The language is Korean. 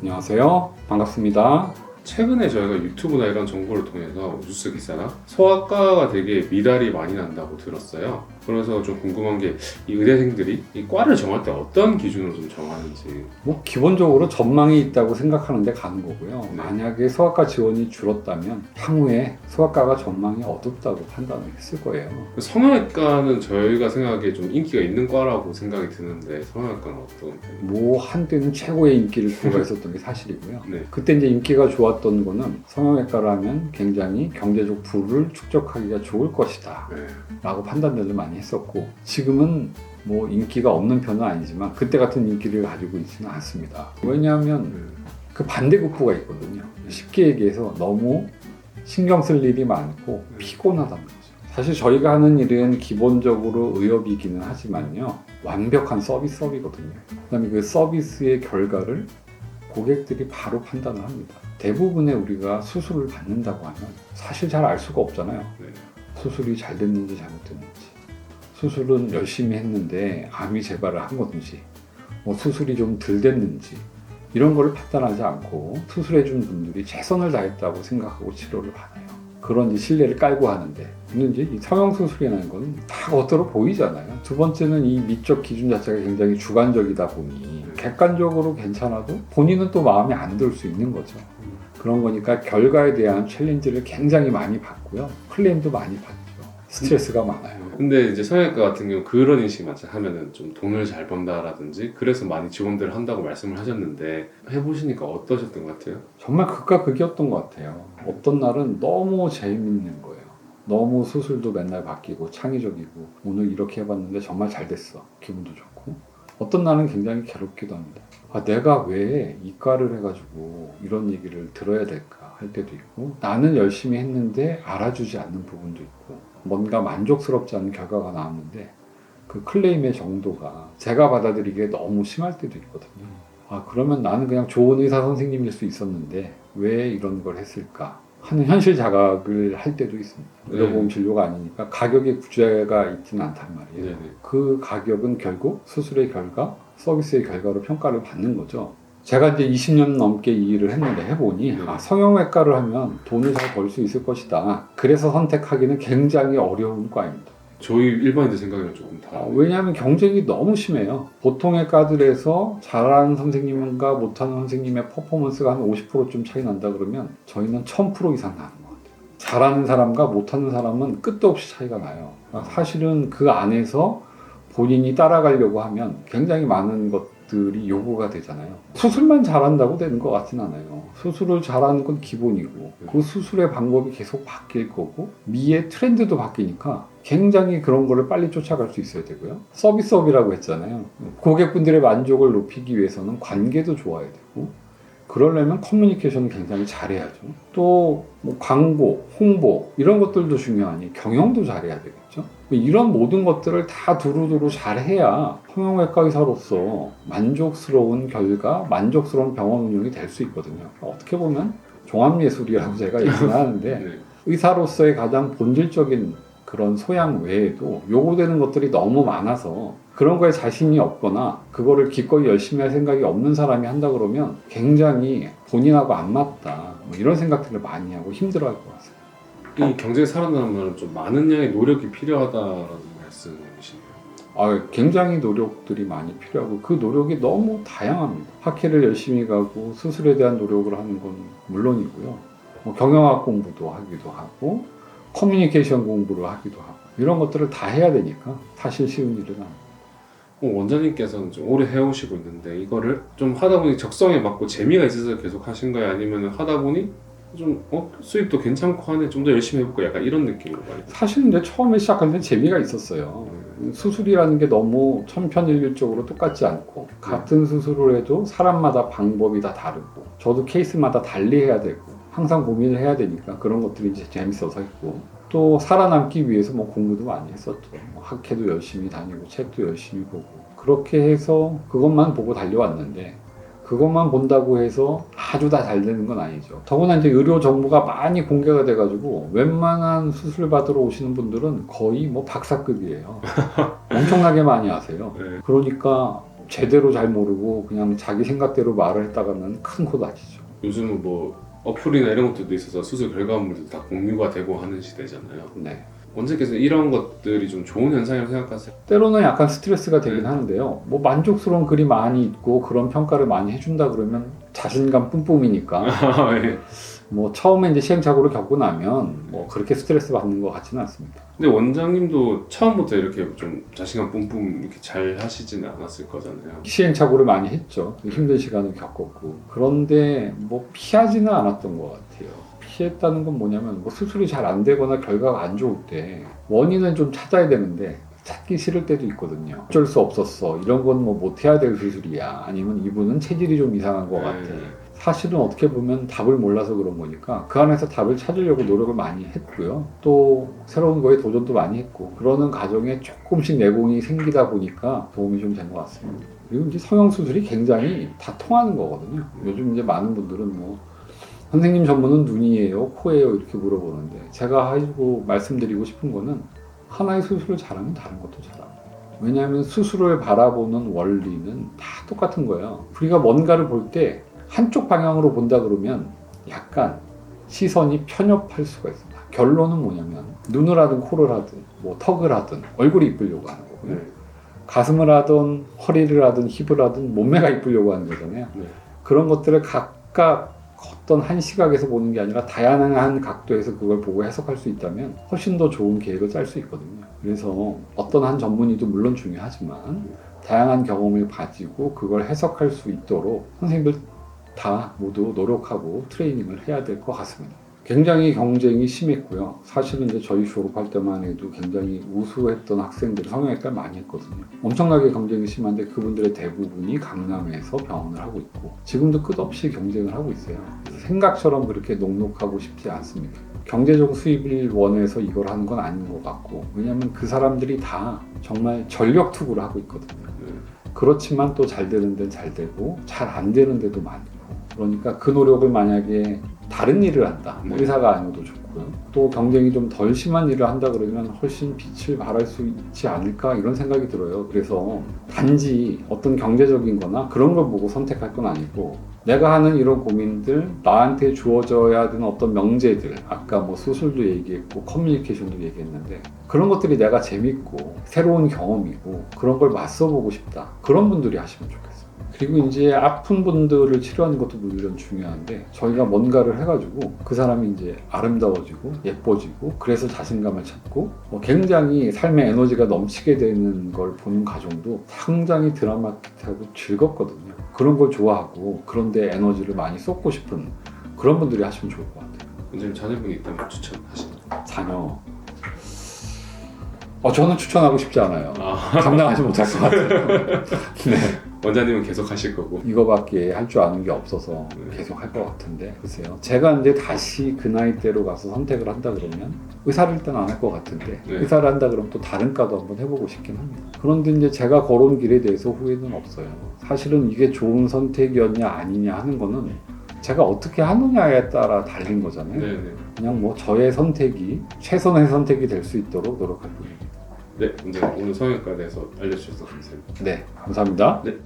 안녕하세요. 반갑습니다. 최근에 저희가 유튜브나 이런 정보를 통해서 뉴스 기사나 소아과가 되게 미달이 많이 난다고 들었어요. 그래서 좀 궁금한 게 이 의대생들이 이 과를 정할 때 어떤 기준으로 좀 정하는지. 기본적으로 전망이 있다고 생각하는데 가는 거고요. 네. 만약에 소아과 지원이 줄었다면 향후에 소아과가 전망이 어둡다고 판단을 했을 거예요. 성형외과는 저희가 생각하기에 좀 인기가 있는 과라고 생각이 드는데 성형외과는 어떤 편이에요? 한때는 최고의 인기를 부여했었던 게 사실이고요. 네. 그때 이제 인기가 좋았던 거는 성형외과라면 굉장히 경제적 부를 축적하기가 좋을 것이다 네. 라고 판단들을 많이 했었고, 지금은 인기가 없는 편은 아니지만 그때 같은 인기를 가지고 있지는 않습니다. 왜냐하면 그 반대급부가 있거든요. 쉽게 얘기해서 너무 신경 쓸 일이 많고 피곤하다는 거죠. 사실 저희가 하는 일은 기본적으로 의협이기는 하지만요, 완벽한 서비스업이거든요. 그다음에 그 서비스의 결과를 고객들이 바로 판단을 합니다. 대부분의 우리가 수술을 받는다고 하면 사실 잘 알 수가 없잖아요. 네. 수술이 잘 됐는지 잘못됐는지, 수술은 열심히 했는데 암이 재발을 한 건지, 수술이 좀 덜 됐는지, 이런 거를 판단하지 않고 수술해준 분들이 최선을 다했다고 생각하고 치료를 받아요. 그런 이제 신뢰를 깔고 하는데, 근데 이제 이 성형수술이라는 건 다 겉으로 보이잖아요. 두 번째는 이 미적 기준 자체가 굉장히 주관적이다 보니 객관적으로 괜찮아도 본인은 또 마음에 안 들 수 있는 거죠. 그런 거니까 결과에 대한 챌린지를 굉장히 많이 받고요. 클레임도 많이 받죠. 스트레스가 많아요. 근데 이제 성형외과 같은 경우 그런 인식 맞죠? 하면은 좀 돈을 잘 번다라든지 그래서 많이 지원들을 한다고 말씀을 하셨는데 해보시니까 어떠셨던 것 같아요? 정말 극과 극이었던 것 같아요. 어떤 날은 너무 재밌는 거예요. 너무 수술도 맨날 바뀌고 창의적이고, 오늘 이렇게 해봤는데 정말 잘 됐어. 기분도 좋고. 어떤 날은 굉장히 괴롭기도 합니다. 내가 왜 이과를 해가지고 이런 얘기를 들어야 될까 할 때도 있고, 나는 열심히 했는데 알아주지 않는 부분도 있고, 뭔가 만족스럽지 않은 결과가 나왔는데 그 클레임의 정도가 제가 받아들이기에 너무 심할 때도 있거든요. 그러면 나는 그냥 좋은 의사 선생님일 수 있었는데 왜 이런 걸 했을까 하는 현실 자각을 할 때도 있습니다. 의료보험 진료가 아니니까 가격에 구제가 있지는 않단 말이에요. 네네. 그 가격은 결국 수술의 결과, 서비스의 결과로 평가를 받는 거죠. 제가 이제 20년 넘게 이 일을 했는데 해보니 성형외과를 하면 돈을 잘 벌 수 있을 것이다. 그래서 선택하기는 굉장히 어려운 과입니다. 저희 일반인들 생각이랑 조금 다르네요. 왜냐하면 경쟁이 너무 심해요. 보통의 과들에서 잘하는 선생님과 못하는 선생님의 퍼포먼스가 한 50%좀 차이 난다 그러면 저희는 1000% 이상 나는 것 같아요. 잘하는 사람과 못하는 사람은 끝도 없이 차이가 나요. 사실은 그 안에서 본인이 따라가려고 하면 굉장히 많은 것들이 요구가 되잖아요. 수술만 잘한다고 되는 것 같진 않아요. 수술을 잘하는 건 기본이고, 그 수술의 방법이 계속 바뀔 거고, 미의 트렌드도 바뀌니까 굉장히 그런 거를 빨리 쫓아갈 수 있어야 되고요. 서비스업이라고 했잖아요. 고객분들의 만족을 높이기 위해서는 관계도 좋아야 되고, 그러려면 커뮤니케이션을 굉장히 잘해야죠. 또 광고, 홍보 이런 것들도 중요하니 경영도 잘해야 되겠죠. 이런 모든 것들을 다 두루두루 잘해야 성형외과 의사로서 만족스러운 결과, 만족스러운 병원 운영이 될 수 있거든요. 어떻게 보면 종합예술이라고 제가 얘기를 하는데 네. 의사로서의 가장 본질적인 그런 소양 외에도 요구되는 것들이 너무 많아서 그런 거에 자신이 없거나 그거를 기꺼이 열심히 할 생각이 없는 사람이 한다 그러면 굉장히 본인하고 안 맞다, 이런 생각들을 많이 하고 힘들어할 것 같아요. 이 경쟁이 살아나면 좀 많은 양의 노력이 필요하다라는 말씀이시네요. 굉장히 노력들이 많이 필요하고 그 노력이 너무 다양합니다. 학회를 열심히 가고 수술에 대한 노력을 하는 건 물론이고요. 경영학 공부도 하기도 하고 커뮤니케이션 공부를 하기도 하고, 이런 것들을 다 해야 되니까 사실 쉬운 일은 아닙니다. 원장님께서는 좀 오래 해오시고 있는데 이거를 좀 하다 보니 적성에 맞고 재미가 있어서 계속 하신 거예요? 아니면 하다 보니 좀 수입도 괜찮고 하네, 좀 더 열심히 해볼까, 약간 이런 느낌으로 많이 사실 이제 처음에 시작할 때 재미가 있었어요. 수술이라는 게 너무 천편일률적으로 똑같지 않고, 같은 수술을 해도 사람마다 방법이 다 다르고, 저도 케이스마다 달리 해야 되고, 항상 고민을 해야 되니까 그런 것들이 이제 재밌어서 했고, 또 살아남기 위해서 공부도 많이 했었죠. 학회도 열심히 다니고 책도 열심히 보고, 그렇게 해서 그것만 보고 달려왔는데, 그것만 본다고 해서 아주 다 잘 되는 건 아니죠. 더구나 이제 의료 정보가 많이 공개가 돼가지고 웬만한 수술 받으러 오시는 분들은 거의 박사급이에요. 엄청나게 많이 하세요. 네. 그러니까 제대로 잘 모르고 그냥 자기 생각대로 말을 했다가는 큰 코 다치죠. 요즘은 뭐 어플이나 이런 것들도 있어서 수술 결과물도 다 공유가 되고 하는 시대잖아요. 네. 원장님께서 이런 것들이 좀 좋은 현상이라고 생각하세요? 때로는 약간 스트레스가 되긴 네. 하는데요. 뭐 만족스러운 글이 많이 있고 그런 평가를 많이 해준다 그러면 자신감 뿜뿜이니까 네. 뭐 처음에 이제 시행착오를 겪고 나면 뭐 그렇게 스트레스 받는 것 같지는 않습니다. 근데 원장님도 처음부터 이렇게 좀 자신감 뿜뿜 이렇게 잘 하시지는 않았을 거잖아요. 시행착오를 많이 했죠. 힘든 시간을 겪었고. 그런데 뭐 피하지는 않았던 것 같아요. 피했다는 건 뭐냐면 뭐 수술이 잘 안 되거나 결과가 안 좋을 때 원인은 좀 찾아야 되는데 찾기 싫을 때도 있거든요. 어쩔 수 없었어. 이런 건 뭐 못해야 될 수술이야. 아니면 이분은 체질이 좀 이상한 것 같아. 사실은 어떻게 보면 답을 몰라서 그런 거니까 그 안에서 답을 찾으려고 노력을 많이 했고요. 또 새로운 거에 도전도 많이 했고 그러는 과정에 조금씩 내공이 생기다 보니까 도움이 좀 된 것 같습니다. 그리고 이제 성형수술이 굉장히 다 통하는 거거든요. 요즘 이제 많은 분들은 뭐 선생님 전문은 눈이에요, 코예요 이렇게 물어보는데 제가 하고 말씀드리고 싶은 거는 하나의 수술을 잘하면 다른 것도 잘합니다. 왜냐하면 수술을 바라보는 원리는 다 똑같은 거예요. 우리가 뭔가를 볼 때 한쪽 방향으로 본다 그러면 약간 시선이 편협할 수가 있습니다. 결론은 뭐냐면 눈을 하든 코를 하든 뭐 턱을 하든 얼굴이 이쁘려고 하는 거고요. 가슴을 하든 허리를 하든 힙을 하든 몸매가 이쁘려고 하는 거잖아요. 네. 그런 것들을 각각 어떤 한 시각에서 보는 게 아니라 다양한 각도에서 그걸 보고 해석할 수 있다면 훨씬 더 좋은 계획을 짤 수 있거든요. 그래서 어떤 한 전문의도 물론 중요하지만 다양한 경험을 가지고 그걸 해석할 수 있도록 선생님들 다 모두 노력하고 트레이닝을 해야 될 것 같습니다. 굉장히 경쟁이 심했고요. 사실은 이제 저희 졸업할 때만 해도 굉장히 우수했던 학생들이 성형외과를 많이 했거든요. 엄청나게 경쟁이 심한데 그분들의 대부분이 강남에서 병원을 하고 있고 지금도 끝없이 경쟁을 하고 있어요. 그래서 생각처럼 그렇게 녹록하고 싶지 않습니다. 경제적 수입을 원해서 이걸 하는 건 아닌 것 같고 왜냐하면 그 사람들이 다 정말 전력 투구를 하고 있거든요. 그렇지만 또 잘 되는 데는 잘 되고 잘 안 되는 데도 많고 그러니까 그 노력을 만약에 다른 일을 한다. 뭐 의사가 아니어도 좋고요. 또 경쟁이 좀 덜 심한 일을 한다 그러면 훨씬 빛을 발할 수 있지 않을까 이런 생각이 들어요. 그래서 단지 어떤 경제적인 거나 그런 걸 보고 선택할 건 아니고 내가 하는 이런 고민들, 나한테 주어져야 되는 어떤 명제들 아까 뭐 수술도 얘기했고 커뮤니케이션도 얘기했는데 그런 것들이 내가 재밌고 새로운 경험이고 그런 걸 맞서보고 싶다. 그런 분들이 하시면 좋겠어요. 그리고 이제 아픈 분들을 치료하는 것도 물론 중요한데 저희가 뭔가를 해가지고 그 사람이 이제 아름다워지고 예뻐지고 그래서 자신감을 찾고 굉장히 삶의 에너지가 넘치게 되는 걸 보는 과정도 상당히 드라마틱하고 즐겁거든요. 그런 걸 좋아하고 그런데 에너지를 많이 쏟고 싶은 그런 분들이 하시면 좋을 것 같아요. 원장님 자녀분이 있다면 추천하시나요? 자녀 저는 추천하고 싶지 않아요. 감당하지 못할 것 같아요. 네. 원장님은 계속 하실 거고. 이거밖에 할 줄 아는 게 없어서 계속 할 것 같은데 글쎄요. 제가 이제 다시 그 나이대로 가서 선택을 한다 그러면 의사를 일단 안 할 것 같은데 의사를 한다 그러면 또 다른 과도 한번 해보고 싶긴 합니다. 그런데 이제 제가 걸어온 길에 대해서 후회는 없어요. 사실은 이게 좋은 선택이었냐 아니냐 하는 거는 제가 어떻게 하느냐에 따라 달린 거잖아요. 네네. 그냥 뭐 저의 선택이 최선의 선택이 될 수 있도록 노력할 뿐입니다. 네, 원장님 오늘 성형외과에 대해서 알려주셔서 감사합니다. 네, 감사합니다. 네.